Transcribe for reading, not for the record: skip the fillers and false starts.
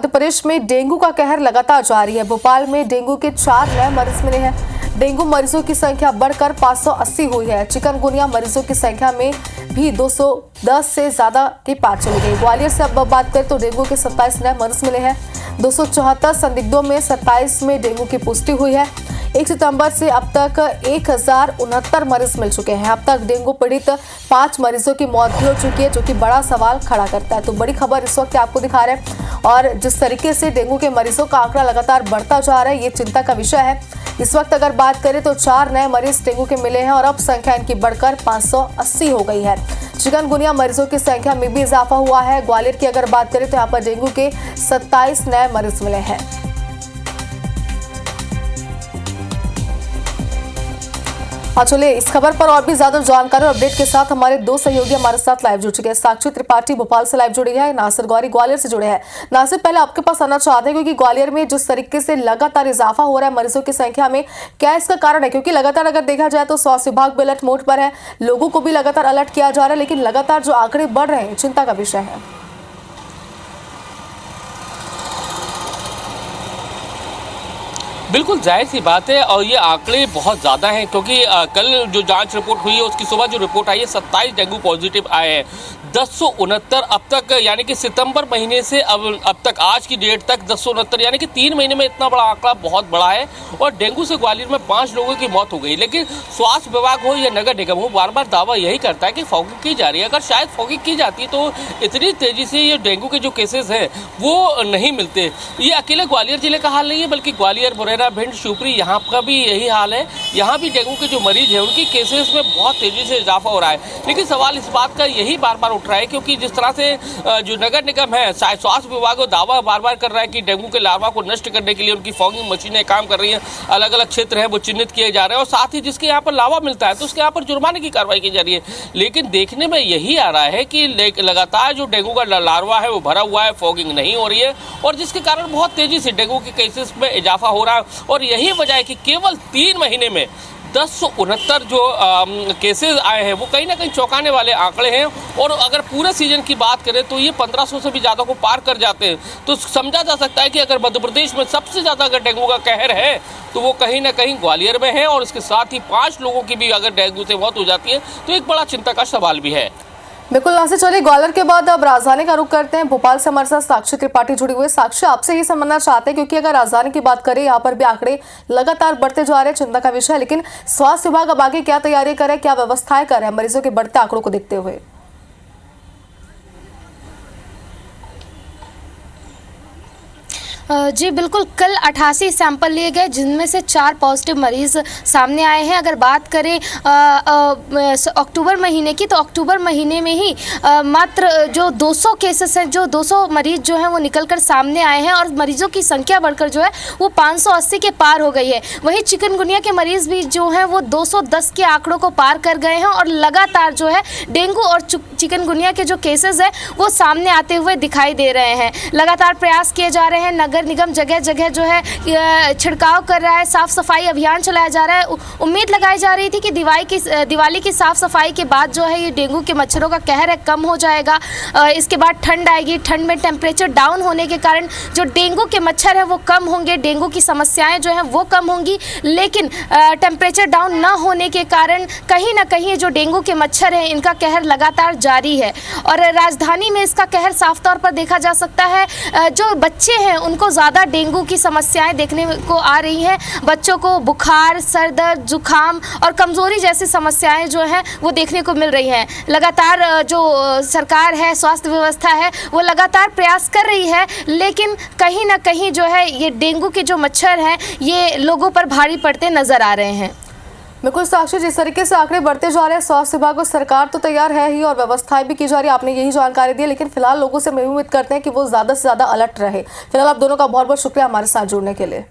मध्य प्रदेश में डेंगू का कहर लगातार जारी है। भोपाल में डेंगू के 4 नए मरीज मिले हैं। डेंगू मरीजों की संख्या बढ़कर 580 हुई है। चिकनगुनिया मरीजों की संख्या में भी 210 से ज्यादा की पार चली गई। ग्वालियर से अब बात करें तो डेंगू के 27 नए मरीज मिले हैं। 274 संदिग्धों में 27 में डेंगू की पुष्टि हुई है। 1 सितंबर से अब तक 1069 मरीज मिल चुके हैं। अब तक डेंगू पीड़ित 5 मरीजों की मौत भी हो चुकी है, जो कि बड़ा सवाल खड़ा करता है। तो बड़ी खबर इस वक्त आपको दिखा रहे हैं और जिस तरीके से डेंगू के मरीजों का आंकड़ा लगातार बढ़ता जा रहा है, ये चिंता का विषय है। इस वक्त अगर बात करें तो 4 नए मरीज डेंगू के मिले हैं और अब संख्या इनकी बढ़कर 580 हो गई है। चिकनगुनिया मरीजों की संख्या में भी इजाफा हुआ है। ग्वालियर की अगर बात करें तो यहाँ पर डेंगू के 27 नए मरीज मिले हैं। चलिए इस खबर पर और भी ज्यादा जानकारी और अपडेट के साथ हमारे 2 सहयोगी हमारे साथ लाइव जुड़ चुके हैं। साक्षी त्रिपाठी भोपाल से लाइव जुड़ी है, नासिर गौरी ग्वालियर से जुड़े हैं। नासिर, पहले आपके पास आना चाहते हैं क्योंकि ग्वालियर में जिस तरीके से लगातार इजाफा हो रहा है मरीजों की संख्या में, क्या इसका कारण है? क्योंकि लगातार अगर देखा जाए तो स्वास्थ्य विभाग भी अलर्ट मोड पर है, लोगों को भी लगातार अलर्ट किया जा रहा है, लेकिन लगातार जो आंकड़े बढ़ रहे हैं चिंता का विषय है। बिल्कुल जाहिर सी बात है और ये आंकड़े बहुत ज़्यादा हैं क्योंकि कल जो जांच रिपोर्ट हुई है उसकी सुबह जो रिपोर्ट आई है 27 डेंगू पॉजिटिव आए हैं। 1069 अब तक, यानी कि सितंबर महीने से अब तक आज की डेट तक 1069, यानी कि 3 महीने में इतना बड़ा आंकड़ा बहुत बड़ा है। और डेंगू से ग्वालियर में 5 लोगों की मौत हो गई। लेकिन स्वास्थ्य विभाग हो या नगर निगम हो, बार बार दावा यही करता है कि फॉगिंग की जा रही है। अगर शायद फॉगिंग की जाती तो इतनी तेज़ी से ये डेंगू के जो केसेस हैं वो नहीं मिलते। ये अकेले ग्वालियर जिले का हाल नहीं है, बल्कि ग्वालियर, मुरैना, भिंड, शिवपुरी यहाँ का भी यही हाल है। यहाँ भी डेंगू के जो मरीज हैं उनकी केसेस में बहुत तेज़ी से इजाफा हो रहा है। लेकिन सवाल इस बात का यही बार बार उठ रहा है क्योंकि जिस तरह से जो नगर निगम है, स्वास्थ्य विभाग दावा बार बार कर रहा है कि डेंगू के लार्वा को नष्ट करने के लिए उनकी फॉगिंग मशीनें काम कर रही हैं। अलग अलग क्षेत्र हैं वो चिन्हित किए जा रहे हैं और साथ ही जिसके यहाँ पर लार्वा मिलता है तो उसके यहाँ पर जुर्माने की कार्रवाई की जा रही है। लेकिन देखने में यही आ रहा है कि लगातार जो डेंगू का लार्वा है वो भरा हुआ है, फॉगिंग नहीं हो रही है और जिसके कारण बहुत तेजी से डेंगू के केसेस में इजाफा हो रहा है। और यही वजह है कि केवल 3 महीने में 1069 जो केसेस आए हैं वो कहीं ना कहीं चौंकाने वाले आंकड़े हैं। और अगर पूरे सीजन की बात करें तो ये 1500 से भी ज़्यादा को पार कर जाते हैं। तो समझा जा सकता है कि अगर मध्य प्रदेश में सबसे ज़्यादा अगर डेंगू का कहर है तो वो कहीं ना कहीं ग्वालियर में है। और इसके साथ ही 5 लोगों की भी अगर डेंगू से मौत हो जाती है तो एक बड़ा चिंता का सवाल भी है। बिल्कुल नासिर, चलिए ग्वालियर के बाद अब राजधानी का रुख करते हैं। भोपाल से हमारे साथ साक्षी त्रिपाठी जुड़ी हुई है। साक्षी, आपसे ये समझना चाहते हैं क्योंकि अगर राजधानी की बात करें, यहाँ पर भी आंकड़े लगातार बढ़ते जा रहे हैं, चिंता का विषय है। लेकिन स्वास्थ्य विभाग अब आगे क्या तैयारी करे, क्या व्यवस्थाएं कर रहे हैं मरीजों के बढ़ते आंकड़ों को देखते हुए? जी बिल्कुल, कल 88 सैंपल लिए गए जिनमें से 4 पॉजिटिव मरीज सामने आए हैं। अगर बात करें अक्टूबर महीने की, तो अक्टूबर महीने में ही मात्र जो 200 केसेस हैं, जो 200 मरीज जो हैं वो निकलकर सामने आए हैं और मरीजों की संख्या बढ़कर जो है वो 580 के पार हो गई है। वहीं चिकनगुनिया के मरीज भी जो हैं वो 210 के आंकड़ों को पार कर गए हैं और लगातार जो है डेंगू और चिकनगुनिया के जो केसेस हैं वो सामने आते हुए दिखाई दे रहे हैं। लगातार प्रयास किए जा रहे हैं। नगर निगम जगह जगह जो है छिड़काव कर रहा है, साफ सफाई अभियान चलाया जा रहा है। उम्मीद लगाई जा रही थी कि दिवाली की साफ सफाई के बाद जो है ये डेंगू के मच्छरों का कहर है कम हो जाएगा। इसके बाद ठंड आएगी, ठंड में टेम्परेचर डाउन होने के कारण जो डेंगू के मच्छर है वो कम होंगे, डेंगू की समस्याएं जो हैं वो कम होंगी। लेकिन टेम्परेचर डाउन ना होने के कारण कहीं ना कहीं जो डेंगू के मच्छर हैं इनका कहर लगातार जारी है और राजधानी में इसका कहर साफ तौर पर देखा जा सकता है। जो बच्चे हैं उनको ज़्यादा डेंगू की समस्याएं देखने को आ रही हैं। बच्चों को बुखार, सर दर्द, जुखाम और कमज़ोरी जैसी समस्याएं जो हैं वो देखने को मिल रही हैं। लगातार जो सरकार है, स्वास्थ्य व्यवस्था है, वो लगातार प्रयास कर रही है, लेकिन कहीं ना कहीं जो है ये डेंगू के जो मच्छर हैं ये लोगों पर भारी पड़ते नज़र आ रहे हैं। बिल्कुल साक्षी, जिस तरीके से आंकड़े बढ़ते जा रहे हैं, स्वास्थ्य विभाग और सरकार तो तैयार है ही और व्यवस्थाएं भी की जा रही है, आपने यही जानकारी दी। लेकिन फिलहाल लोगों से मैं उम्मीद करते हैं कि वो ज्यादा से ज्यादा अलर्ट रहे। फिलहाल आप दोनों का बहुत बहुत शुक्रिया हमारे साथ जुड़ने के लिए।